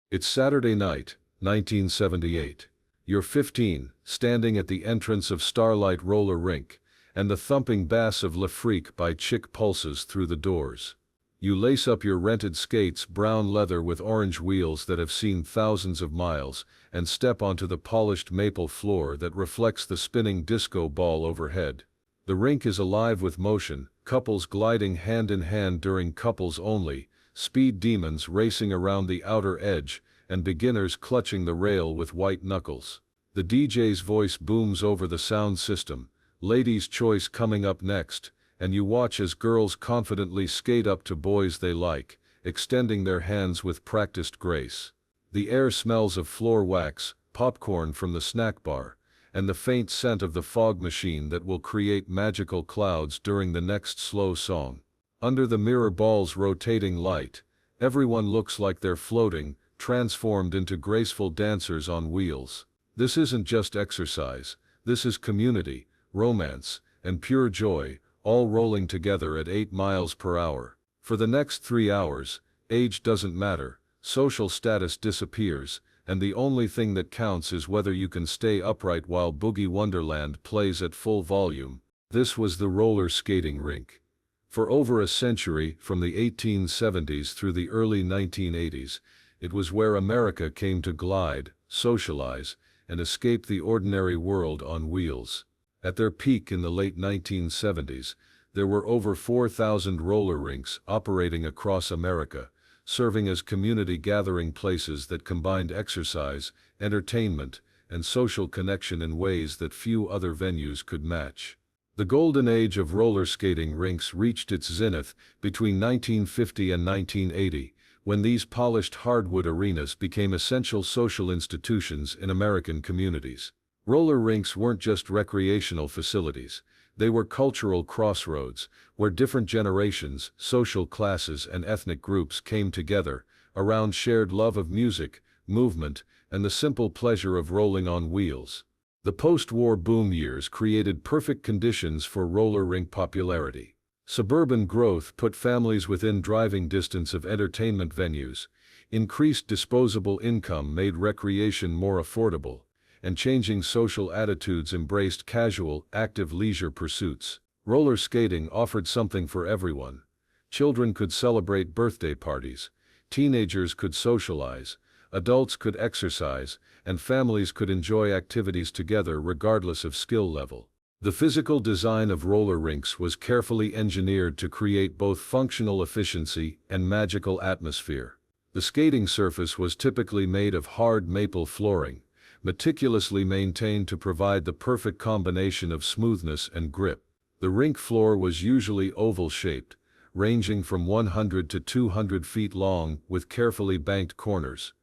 It's Saturday night, 1978. You're 15, standing at the entrance of Starlight Roller Rink, and the thumping bass of Le Freak by Chick pulses through the doors. You lace up your rented skates, brown leather with orange wheels that have seen thousands of miles, and step onto the polished maple floor that reflects the spinning disco ball overhead. The rink is alive with motion, couples gliding hand in hand during couples only, speed demons racing around the outer edge, and beginners clutching the rail with white knuckles. The DJ's voice booms over the sound system, ladies' choice coming up next, and you watch as girls confidently skate up to boys they like, extending their hands with practiced grace. The air smells of floor wax, popcorn from the snack bar, and the faint scent of the fog machine that will create magical clouds during the next slow song. Under the mirror ball's rotating light, everyone looks like they're floating, transformed into graceful dancers on wheels. This isn't just exercise, this is community, romance, and pure joy, all rolling together at 8 miles per hour. For the next 3 hours, age doesn't matter, social status disappears, and the only thing that counts is whether you can stay upright while Boogie Wonderland plays at full volume. This was the roller skating rink. For over a century, from the 1870s through the early 1980s, it was where America came to glide, socialize, and escape the ordinary world on wheels. At their peak in the late 1970s, there were over 4,000 roller rinks operating across America, serving as community gathering places that combined exercise, entertainment, and social connection in ways that few other venues could match. The golden age of roller skating rinks reached its zenith between 1950 and 1980, when these polished hardwood arenas became essential social institutions in American communities. Roller rinks weren't just recreational facilities, they were cultural crossroads, where different generations, social classes, and ethnic groups came together around shared love of music, movement, and the simple pleasure of rolling on wheels. The post-war boom years created perfect conditions for roller rink popularity. Suburban growth put families within driving distance of entertainment venues, increased disposable income made recreation more affordable, and changing social attitudes embraced casual, active leisure pursuits. Roller skating offered something for everyone. Children could celebrate birthday parties, teenagers could socialize, adults could exercise, and families could enjoy activities together regardless of skill level. The physical design of roller rinks was carefully engineered to create both functional efficiency and magical atmosphere. The skating surface was typically made of hard maple flooring, meticulously maintained to provide the perfect combination of smoothness and grip. The rink floor was usually oval-shaped, ranging from 100 to 200 feet long with carefully banked corners.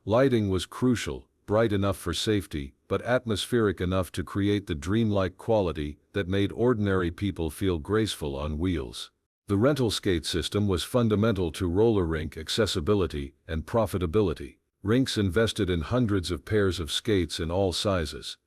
Lighting was crucial, bright enough for safety, but atmospheric enough to create the dreamlike quality that made ordinary people feel graceful on wheels. The rental skate system was fundamental to roller rink accessibility and profitability. Rinks invested in hundreds of pairs of skates in all sizes.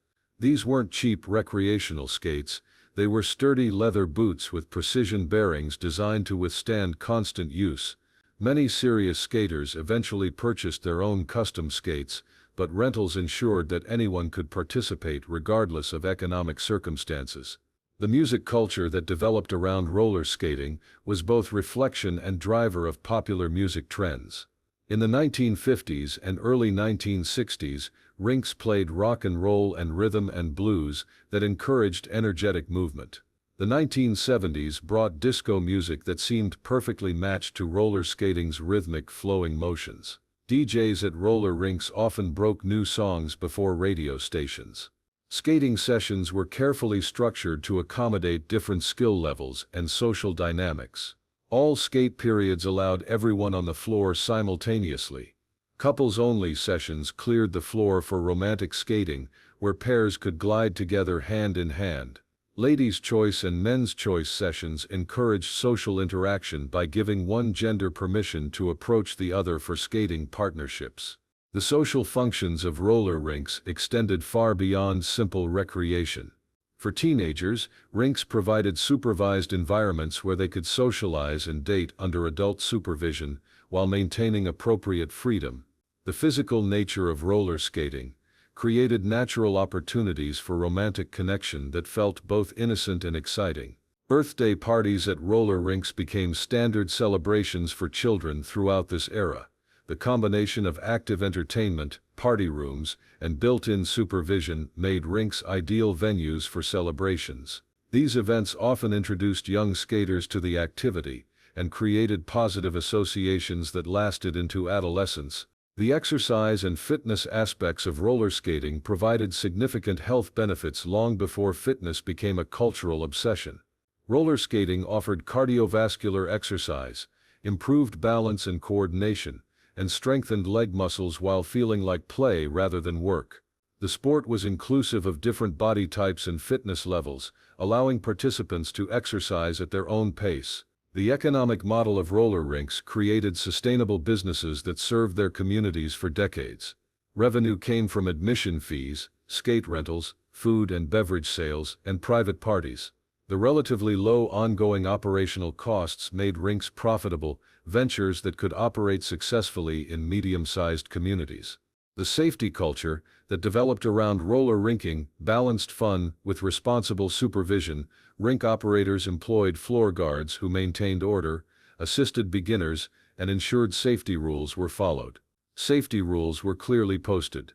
These weren't cheap recreational skates, they were sturdy leather boots with precision bearings designed to withstand constant use. Many serious skaters eventually purchased their own custom skates, but rentals ensured that anyone could participate regardless of economic circumstances. The music culture that developed around roller skating was both reflection and driver of popular music trends. In the 1950s and early 1960s, rinks played rock and roll and rhythm and blues that encouraged energetic movement. The 1970s brought disco music that seemed perfectly matched to roller skating's rhythmic, flowing motions. DJs at roller rinks often broke new songs before radio stations. Skating sessions were carefully structured to accommodate different skill levels and social dynamics. All skate periods allowed everyone on the floor simultaneously. Couples-only sessions cleared the floor for romantic skating, where pairs could glide together hand in hand. Ladies' choice and men's choice sessions encouraged social interaction by giving one gender permission to approach the other for skating partnerships. The social functions of roller rinks extended far beyond simple recreation. For teenagers, rinks provided supervised environments where they could socialize and date under adult supervision, while maintaining appropriate freedom. The physical nature of roller skating created natural opportunities for romantic connection that felt both innocent and exciting. Birthday parties at roller rinks became standard celebrations for children throughout this era. The combination of active entertainment, party rooms, and built-in supervision made rinks ideal venues for celebrations. These events often introduced young skaters to the activity and created positive associations that lasted into adolescence. The exercise and fitness aspects of roller skating provided significant health benefits long before fitness became a cultural obsession. Roller skating offered cardiovascular exercise, improved balance and coordination, and strengthened leg muscles while feeling like play rather than work. The sport was inclusive of different body types and fitness levels, allowing participants to exercise at their own pace. The economic model of roller rinks created sustainable businesses that served their communities for decades. Revenue came from admission fees, skate rentals, food and beverage sales, and private parties. The relatively low ongoing operational costs made rinks profitable ventures that could operate successfully in medium-sized communities. The safety culture that developed around roller rinking balanced fun with responsible supervision. Rink operators employed floor guards who maintained order, assisted beginners, and ensured safety rules were followed. Safety rules were clearly posted.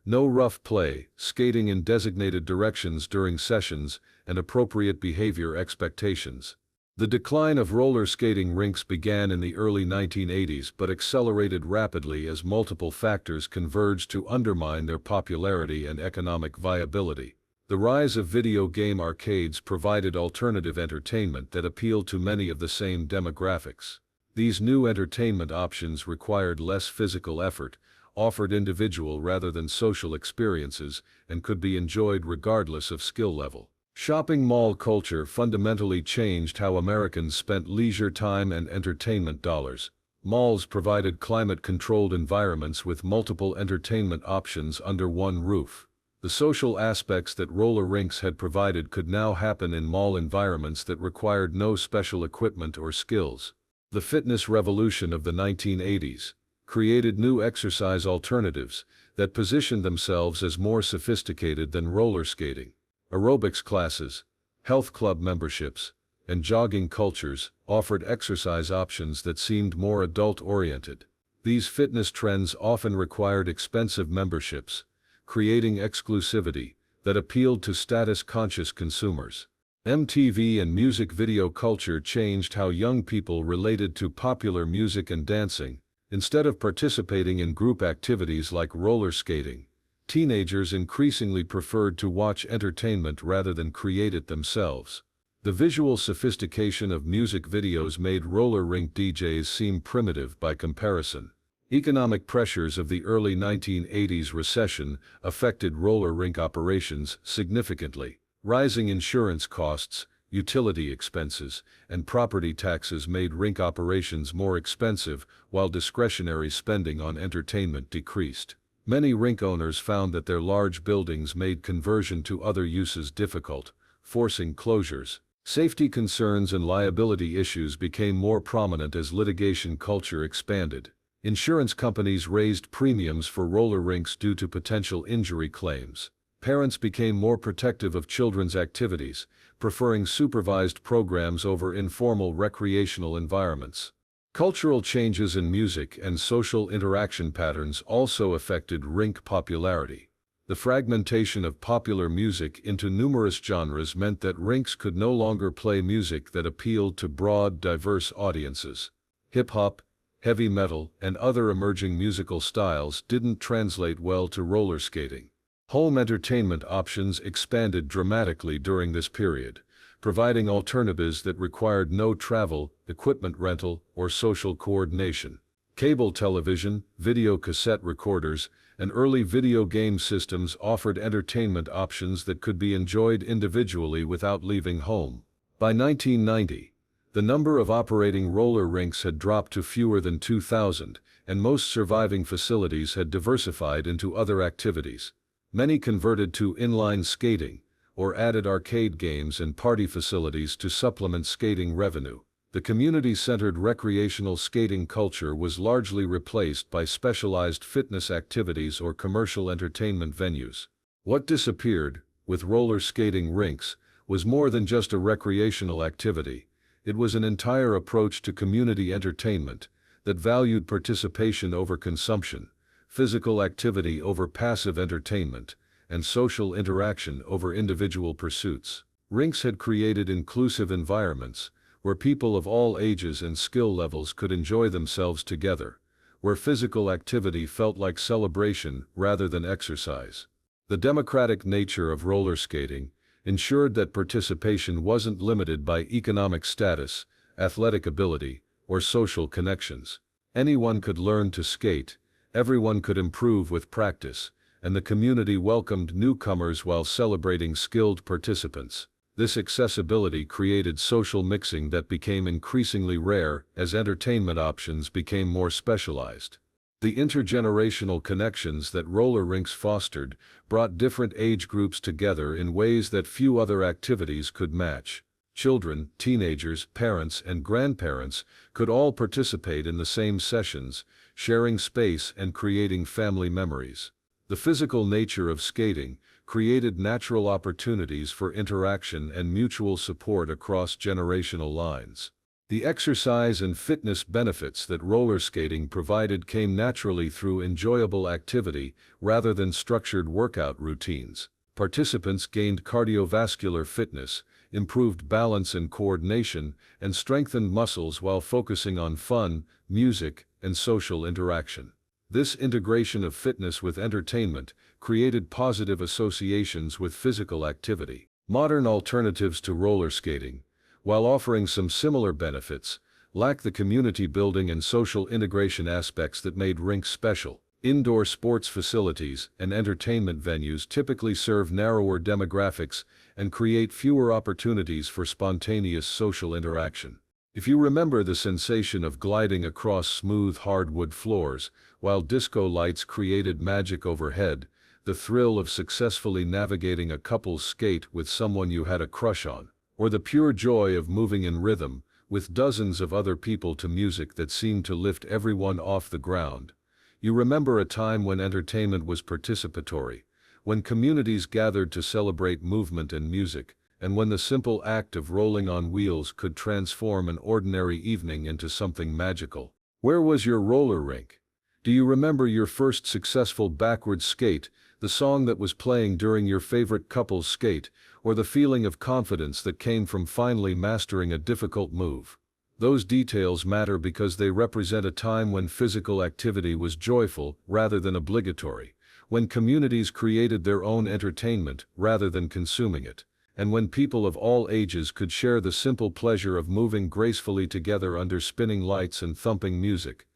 No rough play, skating in designated directions during sessions, and appropriate behavior expectations. The decline of roller skating rinks began in the early 1980s but accelerated rapidly as multiple factors converged to undermine their popularity and economic viability. The rise of video game arcades provided alternative entertainment that appealed to many of the same demographics. These new entertainment options required less physical effort, offered individual rather than social experiences, and could be enjoyed regardless of skill level. Shopping mall culture fundamentally changed how Americans spent leisure time and entertainment dollars. Malls provided climate-controlled environments with multiple entertainment options under one roof. The social aspects that roller rinks had provided could now happen in mall environments that required no special equipment or skills. The fitness revolution of the 1980s created new exercise alternatives that positioned themselves as more sophisticated than roller skating. Aerobics classes, health club memberships, and jogging cultures offered exercise options that seemed more adult-oriented. These fitness trends often required expensive memberships, creating exclusivity that appealed to status-conscious consumers. MTV and music video culture changed how young people related to popular music and dancing. Instead of participating in group activities like roller skating, teenagers increasingly preferred to watch entertainment rather than create it themselves. The visual sophistication of music videos made roller rink DJs seem primitive by comparison. Economic pressures of the early 1980s recession affected roller rink operations significantly. Rising insurance costs, utility expenses, and property taxes made rink operations more expensive, while discretionary spending on entertainment decreased. Many rink owners found that their large buildings made conversion to other uses difficult, forcing closures. Safety concerns and liability issues became more prominent as litigation culture expanded. Insurance companies raised premiums for roller rinks due to potential injury claims. Parents became more protective of children's activities, preferring supervised programs over informal recreational environments. Cultural changes in music and social interaction patterns also affected rink popularity. The fragmentation of popular music into numerous genres meant that rinks could no longer play music that appealed to broad, diverse audiences. Hip-hop, heavy metal, and other emerging musical styles didn't translate well to roller skating. Home entertainment options expanded dramatically during this period, providing alternatives that required no travel, equipment rental, or social coordination. Cable television, video cassette recorders, and early video game systems offered entertainment options that could be enjoyed individually without leaving home. By 1990, the number of operating roller rinks had dropped to fewer than 2,000, and most surviving facilities had diversified into other activities. Many converted to inline skating, or added arcade games and party facilities to supplement skating revenue. The community-centered recreational skating culture was largely replaced by specialized fitness activities or commercial entertainment venues. What disappeared, with roller skating rinks, was more than just a recreational activity. It was an entire approach to community entertainment that valued participation over consumption, physical activity over passive entertainment, and social interaction over individual pursuits. Rinks had created inclusive environments where people of all ages and skill levels could enjoy themselves together, where physical activity felt like celebration rather than exercise. The democratic nature of roller skating ensured that participation wasn't limited by economic status, athletic ability, or social connections. Anyone could learn to skate, everyone could improve with practice, and the community welcomed newcomers while celebrating skilled participants. This accessibility created social mixing that became increasingly rare as entertainment options became more specialized. The intergenerational connections that roller rinks fostered brought different age groups together in ways that few other activities could match. Children, teenagers, parents, and grandparents could all participate in the same sessions, sharing space and creating family memories. The physical nature of skating created natural opportunities for interaction and mutual support across generational lines. The exercise and fitness benefits that roller skating provided came naturally through enjoyable activity rather than structured workout routines. Participants gained cardiovascular fitness, improved balance and coordination, and strengthened muscles while focusing on fun, music, and social interaction. This integration of fitness with entertainment created positive associations with physical activity. Modern alternatives to roller skating, while offering some similar benefits, lack the community building and social integration aspects that made rinks special. Indoor sports facilities and entertainment venues typically serve narrower demographics and create fewer opportunities for spontaneous social interaction. If you remember the sensation of gliding across smooth hardwood floors, while disco lights created magic overhead, the thrill of successfully navigating a couple's skate with someone you had a crush on, or the pure joy of moving in rhythm with dozens of other people to music that seemed to lift everyone off the ground, you remember a time when entertainment was participatory, when communities gathered to celebrate movement and music, and when the simple act of rolling on wheels could transform an ordinary evening into something magical. Where was your roller rink? Do you remember your first successful backward skate, the song that was playing during your favorite couple's skate, or the feeling of confidence that came from finally mastering a difficult move? Those details matter because they represent a time when physical activity was joyful rather than obligatory, when communities created their own entertainment rather than consuming it, and when people of all ages could share the simple pleasure of moving gracefully together under spinning lights and thumping music.